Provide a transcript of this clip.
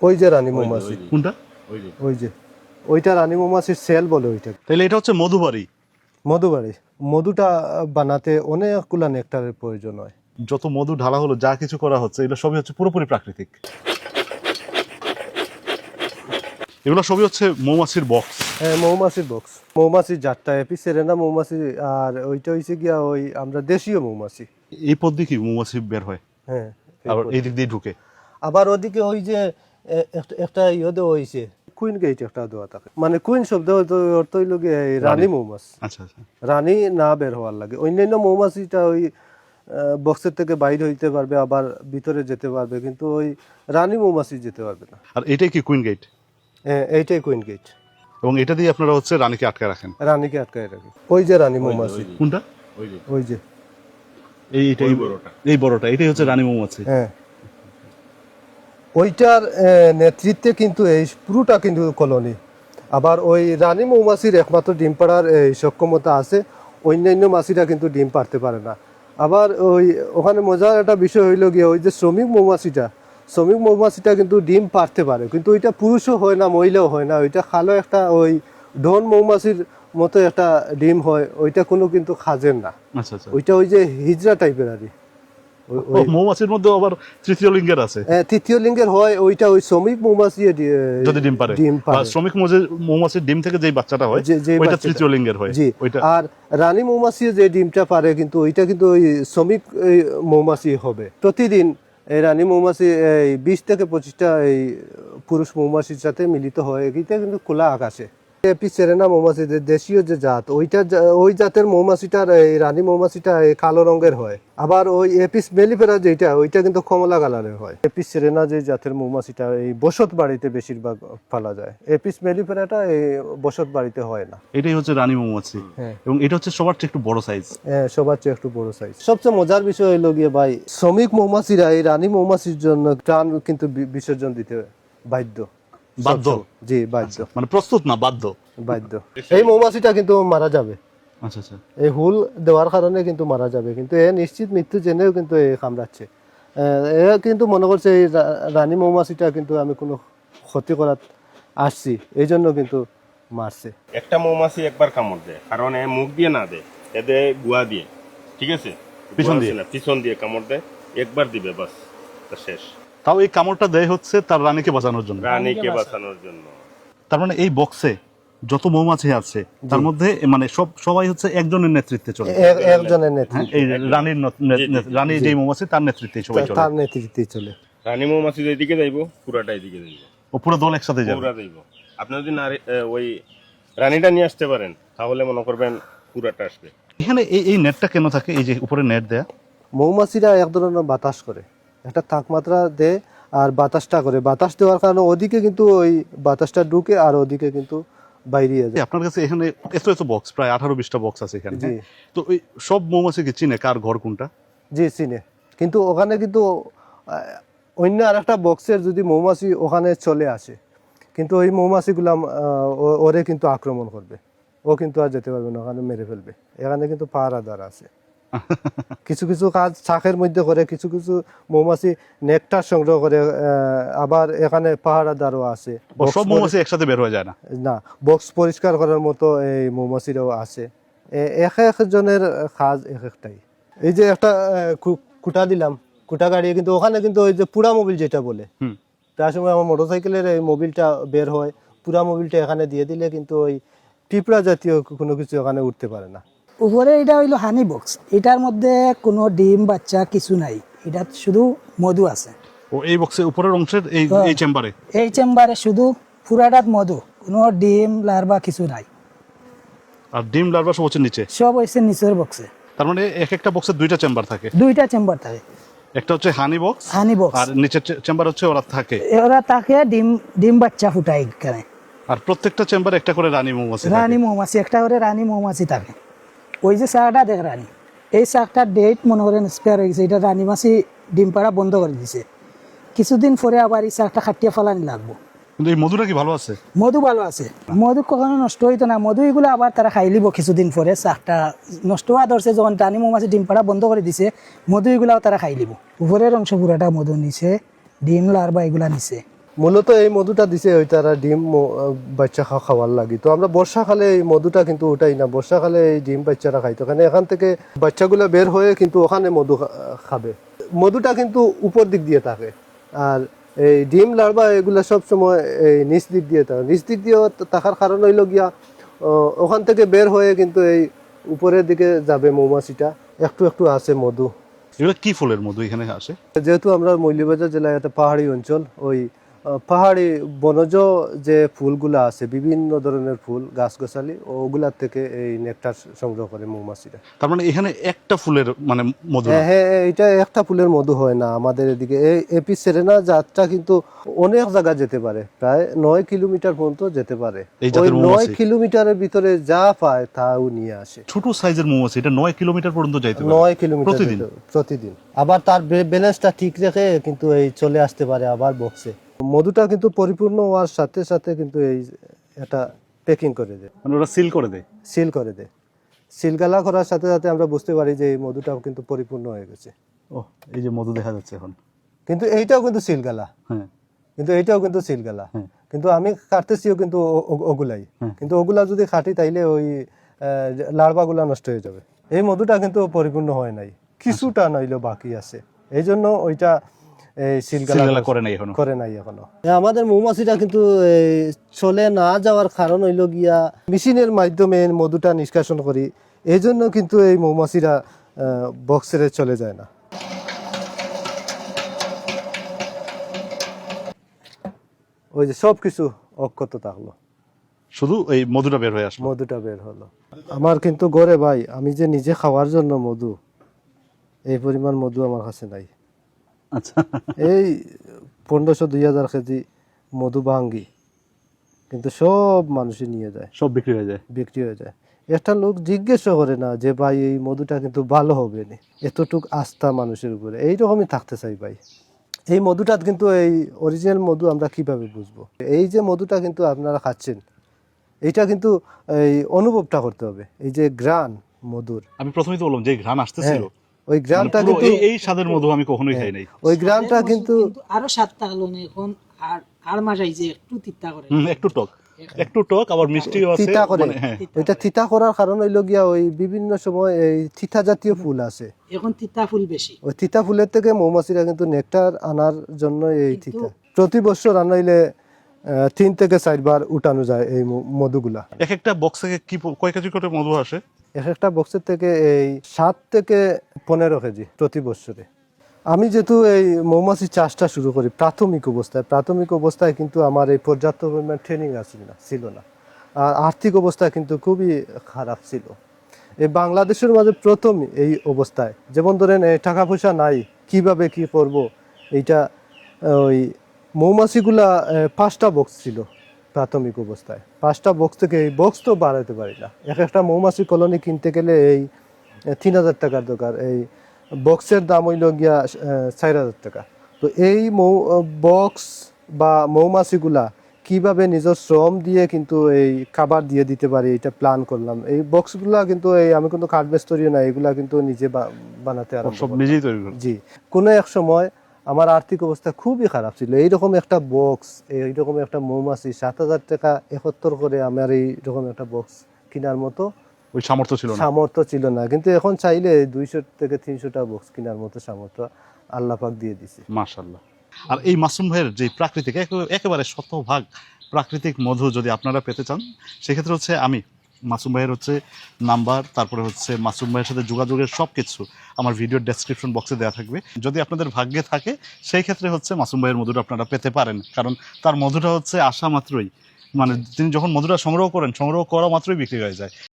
ওই যে রানী মৌমাছি, কোনটা? ওই যে ওইটা রানী মৌমাছির সেল বলে ওইটা। তাহলে এটা হচ্ছে মধুবাড়ি। মধুবাড়ি, মধুটা বানাতে অনেকগুলা নেকটারের প্রয়োজন হয়। যত মধু ঢালা হলো, যা কিছু করা হচ্ছে, এগুলো সবই হচ্ছে পুরোপুরি প্রাকৃতিক। এগুলো সবই হচ্ছে মৌমাছির বক্স। হ্যাঁ, মৌমাছির বক্স। মৌমাছির জাতটা এপিসেরেনা মৌমাছি, আর ওইটা হইছে গিয়া ওই আমরা দেশীয় মৌমাছি। এই পথ দিয়ে কি মৌমাছি বের হয়? হ্যাঁ, আবার এই দিক দিয়ে ঢুকে। আবার ওদিকে ওই যে একটা ইয়ে দেওয়া হয়েছে, কুইন গেট একটা দেওয়া থাকে, মানে কুইন শব্দ অর্থ হইল গিয়ে রানী মৌমাছি। আচ্ছা আচ্ছা। রানী না বের হওয়ার লাগে। অন্যান্য মৌমাছিটা ওই বক্সের থেকে বাইরে হইতে পারবে, আবার ভিতরে যেতে পারবে, কিন্তু ওই রানী মৌমাছি যেতে পারবে না। আর এটাই কি কুইন গেট? হ্যাঁ, এইটাই কুইন গেট। এবং এটা দিয়ে আপনারা হচ্ছে রানীকে আটকে রাখেন? রানীকে আটকায় রাখে। ওই যে রানী মৌমাছি। কোনটা? ওই যে এই বড়টা, এটাই হচ্ছে রানী মৌমাছি। হ্যাঁ, ওইটার নেতৃত্বে কিন্তু এই পুরোটা কিন্তু কলোনি। আবার ওই রানী মৌমাছির একমাত্র ডিম পাড়ার এই সক্ষমতা আছে, অন্যান্য মাছিরা কিন্তু ডিম পারতে পারে না। আবার ওই ওখানে মজার একটা বিষয় হইল গিয়ে ওই যে শ্রমিক মৌমাছিটা কিন্তু ডিম পারতে পারে, কিন্তু ওইটা পুরুষও হয় না, মহিলাও হয় না। ওইটা খালো একটা ওই ডন মৌমাছির মতো একটা ডিম হয়, ওইটা কোনো কিন্তু খাজের না। আচ্ছা আচ্ছা। ওইটা ওই যে হিজড়া টাইপের আর কি। মৌমাছির মধ্যে আবার তৃতীয় লিঙ্গের আছে। তৃতীয় লিঙ্গের হয় ওইটা ওই শ্রমিক মৌমাছি যদি ডিম পারে, শ্রমিক মৌমাছির ডিম থেকে যে বাচ্চাটা হয় ওইটা তৃতীয় লিঙ্গের হয়। জি, আর রানী মৌমাছি যে ডিমটা পারে কিন্তু ওইটা কিন্তু ওই শ্রমিক মৌমাছি হবে। প্রতিদিন এই রানী মৌমাছি এই 20 থেকে 25টা এই পুরুষ মৌমাছির সাথে মিলিত হয়, এটা কিন্তু খোলা আকাশে। এপিসেরেনা মৌমাছি যে দেশীয় যে জাত, ওই জাতের মৌমাছিটার এই রানী মৌমাছিটা এই কালো রঙের হয়। আবার ওই এপিস মেলিফেরা যেটা, ওইটা কিন্তু কমলা কালারের হয়। এপিসেরেনা যে জাতের মৌমাছিটা এই বসত বাড়িতে বেশিরভাগ পাওয়া যায়। এপিস মেলিফেরাটা এই বসত বাড়িতে হয় না। এটাই হচ্ছে রানী মৌমাছি। এবং এটা হচ্ছে সবার চেয়ে একটু বড় সাইজ। হ্যাঁ, সবার চেয়ে একটু বড় সাইজ। সবচেয়ে মজার বিষয় হলো গিয়ে ভাই, শ্রমিক মৌমাছিরা এই রানী মৌমাছির জন্য প্রাণ কিন্তু বিসর্জন দিতে বাধ্য। জি, বাধ্য। মানে প্রস্তুত না, বাধ্য। এই মৌমাছিটা কিন্তু মারা যাবে। আচ্ছা আচ্ছা। এই হুল দেওয়ার কারণে কিন্তু মারা যাবে, কিন্তু এ নিশ্চিত মৃত্যু জেনেও কিন্তু এ কামড়াচ্ছে। এ কিন্তু মনে করছে এই রানী মৌমাছিটা কিন্তু আমি কোনো ক্ষতি করার আসছি, এই জন্য কিন্তু মারছে। একটা মৌমাছি একবার কামড় দেয়, কারণ এ মুখ দিয়ে না দেয়, এদের গুয়া দিয়ে, ঠিক আছে, পিছন দিয়ে কামড় দেয়। একবার দিবে, বাস, শেষ। তাও এই কামড়টা দেয় হচ্ছে তার রানীকে বাঁচানোর জন্য। তার মানে এই বক্সে যত মৌমাছি আছে তার মধ্যে মানে সবাই হচ্ছে একজনের নেতৃত্বে চলে। একজনের নেতৃত্বে, এই রানী যে মৌমাছি তার নেতৃত্বে সবাই চলে। তার নেতৃত্বে চলে। রানী মৌমাছি যেদিকে যাইবো পুরাটা এদিকে যাইবো, ও পুরো দল একসাথে যাবে। পুরা যাইবো। আপনি যদি ওই রানীটা নিয়ে আসতে পারেন, তাহলে মনে করবেন পুরাটা আসবে। এখানে এই নেটটা কেন থাকে? এই যে উপরে নেট দেয়া, মৌমাছিরা এক ধরনের বাতাস করে, একটা তাপমাত্রা দেয় আর বাতাসটা করে। বাতাস দেওয়ার কারণে ওদিকে কিন্তু ওই বাতাসটা ঢুকে আর ওদিকে কিন্তু বাইরে যায়। আপনার কাছে এখানে এত বক্স, প্রায় 18-20টা বক্স আছে এখানে। তো ওই সব মৌমাছি কি চিনে কার ঘর কোনটা? জি, চিনে। কিন্তু ওখানে কিন্তু অন্য আর একটা বক্সের যদি মৌমাছি ওখানে চলে আসে, কিন্তু ওই মৌমাছিগুলা ওরে কিন্তু আক্রমণ করবে, ও কিন্তু আর যেতে পারবে না, ওখানে মেরে ফেলবে। এখানে কিন্তু পাহারাদার আছে। কিছু কিছু কাজ শাখের মধ্যে করে, কিছু কিছু মৌমাছি নেকটার সংগ্রহ করে, আবার এখানে পাহারাদারও আছে। সব মৌমাছি একসাথে বের হয়ে যায় না, না, বক্স পরিষ্কার করার মতো এই মৌমাছিরাও আছে। এক একজনের কাজ এক একটাই। এই যে একটা কুটা দিলাম, কুটা গাড়ি, কিন্তু ওখানে কিন্তু ওই যে পুরা মোবিল যেটা বলে, তার সময় আমার মোটরসাইকেলের এই মোবিলটা বের হয়, পুরা মোবিলটা এখানে দিয়ে দিলে কিন্তু ওই পিঁপড়া জাতীয় কোনো কিছু ওখানে উঠতে পারে না। উপরে এটা হইলো হানি বক্স, এটার মধ্যে কোনো ডিম বাচ্চা কিছু নাই, এটা শুধু মধু আছে। ও এই বক্সের উপরের অংশের এই চেম্বারে, এই চেম্বারে শুধু পুরাটাত মধু, কোনো ডিম লার্ভা কিছু নাই। আর ডিম লার্ভা সব হচ্ছে নিচে, সব হচ্ছে নিচের বক্সে। তার মানে এক একটা বক্সে দুইটা চেম্বার থাকে? দুইটা চেম্বার থাকে। একটা হচ্ছে হানি বক্স, আর নিচের চেম্বার হচ্ছে ওরা থাকে ডিম বাচ্চা ফুটায় এখানে। আর প্রত্যেকটা চেম্বারে একটা করে রানী মৌমাছি একটা করে রানী মৌমাছি থাকে। ওই যে শাকটা দেখ রানী, এই শাকটার ডেট মনে করেন স্পেয়ার হয়ে গেছে, এটা রানী মাছি ডিম পাড়া বন্ধ করে দিছে। কিছুদিন পরে আবার এই শাকটা খাটিয়ে ফেলানি লাগবো। কিন্তু এই মধুটা কি ভালো আছে? মধু ভালো আছে, মধু কখনো নষ্ট হইতো না। মধু এগুলো আবার তারা খাই লিব কিছুদিন পরে। শাকটা নষ্ট হওয়া ধরছে যখন রানী মৌমাছি ডিম পাড়া বন্ধ করে দিছে, মধু এগুলাও তারা খাই লিব। উপরের অংশ পুরাটা মধু নিছে, ডিম লার্ভা এগুলা নিছে। মূলত এই মধুটা দিছে ওই তারা ডিম বাচ্চা খাওয়ার লাগি। তো আমরা বর্ষাকালে এই মধুটা কিন্তু ওটাই না, বর্ষাকালে এই ডিম বাচ্চারা খাইতো, কারণ এখান থেকে বাচ্চাগুলো বের হয়ে কিন্তু ওখানে মধু খাবে। মধুটা কিন্তু উপর দিক দিয়ে থাকে, আর এই ডিম লার্ভা এগুলো সবসময় এই নিচ দিক দিয়ে থাকে। নিচ দিক দিয়ে থাকার কারণ হইল গিয়া ওখান থেকে বের হয়ে কিন্তু এই উপরের দিকে যাবে মৌমাছিটা, একটু একটু আছে মধু। এগুলো কি ফুলের মধু এখানে আসে? যেহেতু আমরা মৌলভীবাজার জেলায় একটা পাহাড়ি অঞ্চল, ওই পাহাড়ি বনজ যে ফুলগুলা আছে, বিভিন্ন ধরনের ফুল গাছগাছালি, ওগুলার থেকে এই নেকটার সংগ্রহ করে মৌমাছিরা। তার মানে এখানে একটা ফুলের মানে মধু না? হ্যাঁ, এটা একটা ফুলের মধু হয় না আমাদের এদিকে। এই এপিস সেরেনা জাতটা কিন্তু অনেক জায়গা যেতে পারে, প্রায় 9 কিলোমিটার পর্যন্ত যেতে পারে। এই ওই জাতের 9 মৌমাছি? কিলোমিটারের ভিতরে যা পায় তাও নিয়ে আসে। ছোট সাইজের মৌমাছি, এটা 9 কিলোমিটার পর্যন্ত যাইতে পারে 9 কিলোমিটার প্রতিদিন? প্রতিদিন। আবার তার ব্যালেন্সটা ঠিক রেখে কিন্তু এই চলে আসতে পারে আবার বক্সে। মধুটা কিন্তু পরিপূর্ণ হওয়ার সাথে সাথে কিন্তু এই এটা প্যাকিং করে দেয়, মানে ওরা সিল করে দেয়? সিল করে দেয়। সিলগালা করার সাথে সাথে আমরা বুঝতে পারি যে এই মধুটাও কিন্তু পরিপূর্ণ হয়ে গেছে। ও, এই যে মধু দেখা যাচ্ছে এখন। কিন্তু এইটাও কিন্তু সিলগালা, হ্যাঁ, কিন্তু এইটাও কিন্তু সিলগালা, হ্যাঁ। কিন্তু আমি কাটতেছিও কিন্তু ওগুলাই, হ্যাঁ। কিন্তু ওগুলা যদি কাটি তাইলে ওই লার্ভাগুলা নষ্ট হয়ে যাবে। এই মধুটা কিন্তু পরিপূর্ণ হয় নাই, কিছুটা নইলেও বাকি আছে, এই জন্য ওইটা সিলগালা করে নাই এখনো? করে নাই এখনো। আমাদের মৌমাছিটা কিন্তু চলে না যাওয়ার কারণ হইল গিয়া মেশিনের মাধ্যমে মধুটা নিষ্কাশন করি, এই জন্য কিন্তু এই মৌমাছিরা বক্সেরে চলে যায় না। ওই যে সব কিছু অক্ষত থাকলো, শুধু এই মধুটা বের হয়ে আসলো? মধুটা বের হলো। আমার কিন্তু গড়ে ভাই, আমি যে নিজে খাওয়ার জন্য মধু, এই পরিমাণ মধু আমার কাছে নাই। আচ্ছা, এই 1500-2000 কেজি মধু ভাঙ্গি, কিন্তু সব মানুষে নিয়ে যায়, সব বিক্রি হয়ে যায়? বিক্রি হয়ে যায়। একটা লোক জিজ্ঞেস করে না যে ভাই এই মধুটা কিন্তু ভালো হবে না, এতটুক আস্থা মানুষের উপরে, এইরকমই থাকতে চাই ভাই। এই মধুটা কিন্তু এই অরিজিনাল মধু আমরা কিভাবে বুঝবো? এই যে মধুটা কিন্তু আপনারা খাচ্ছেন, এইটা কিন্তু এই অনুভবটা করতে হবে, এই যে ঘ্রাণ মধুর। আমি প্রথমেই তো বললাম যে ঘ্রাণ আসতেছিল, ওই ঘ্রাণটা মানে পুরো কিন্তু এই স্বাদের মধু আমি কখনোই খাই নাই। ওই ঘ্রাণটা কিন্তু আরো স্বাদ থাকলো না এখন, আর মাসাই যে একটু তিতা করে, একটু টক আবার মিষ্টিও আছে, তিতা করে। মানে হ্যাঁ। ওইটা তিতা করার কারণ হইল গিয়া ওই বিভিন্ন সময় এই তিতা জাতীয় ফুল আছে, এখন তিতা ফুল বেশি। ওই তিতা ফুলের থেকে মৌমাছিরা কিন্তু নেকটার আনার জন্য এই তিতা প্রতি বছর আনাইলে 3 থেকে 4 বার উঠানো যায় এই মধুগুলা। এক একটা বক্স থেকে কি কয় কেজি করে মধু আসে? এক একটা বক্সের থেকে এই 7 থেকে 15 কেজি প্রতি বছরে। আমি যেহেতু এই মৌমাছি চাষটা শুরু করি প্রাথমিক অবস্থায় কিন্তু আমার এই পর্যাপ্ত পরিমাণ ট্রেনিং ছিল না, আর আর্থিক অবস্থা কিন্তু খুবই খারাপ ছিল। এই বাংলাদেশের মাঝে প্রথম এই অবস্থায়, যেমন ধরেন টাকা পয়সা নাই, কিভাবে কি করব, এইটা ওই মৌমাছিগুলা 5টা বক্স ছিল প্রাথমিক অবস্থায়। 5টা বক্স থেকে এই বক্স তো বাড়াতে পারি না, একটা মৌমাছি কলোনি কিনতে গেলে এই 3000 টাকার দরকার, এই বক্সের দাম হইল গিয়া 4000 টাকা। তো এই বক্স বা মৌমাছিগুলা কিভাবে নিজের শ্রম দিয়ে কিন্তু এই খাবার দিয়ে দিতে পারি, এটা প্ল্যান করলাম। এই বক্সগুলা কিন্তু আমি কিন্তু কাঠ মিস্ত্রিও না, এগুলা কিন্তু নিজে বানাতে আরম্ভ সব করলাম। নিজেই তৈরি করেন? জি। কোনো এক সময় আমার আর্থিক অবস্থা খুবই খারাপ ছিল, এইরকম একটা বক্স, এইরকম একটা মৌমাছি 7000 টাকা 71 করে আমার এইরকম একটা বক্স কেনার মতো ওই সামর্থ্য ছিল না। কিন্তু এখন চাইলে 200 থেকে 300টা বক্স কেনার মতো সামর্থ্য আল্লাহ পাক দিয়ে দিছে, মাশাআল্লাহ। আর এই মাসুম ভাইয়ের যে প্রাকৃতিক একেবারে শতভাগ প্রাকৃতিক মধু যদি আপনারা পেতে চান, সেক্ষেত্রে হচ্ছে আমি মাসুম ভাইয়ের নাম্বার, তারপরে মাসুম ভাইয়ের সাথে যোগাযোগের সব কিছু আমার ভিডিওর ডেসক্রিপশন বক্সে দেওয়া থাকবে। যদি আপনাদের ভাগ্যে থাকে সেই ক্ষেত্রে মাসুম ভাইয়ের মধুটা আপনারা পেতে পারেন, কারণ তার মধুটা আসা মাত্রই, মানে তিনি যখন মধুটা সংগ্রহ করা মাত্রই বিক্রি হয়ে যায়।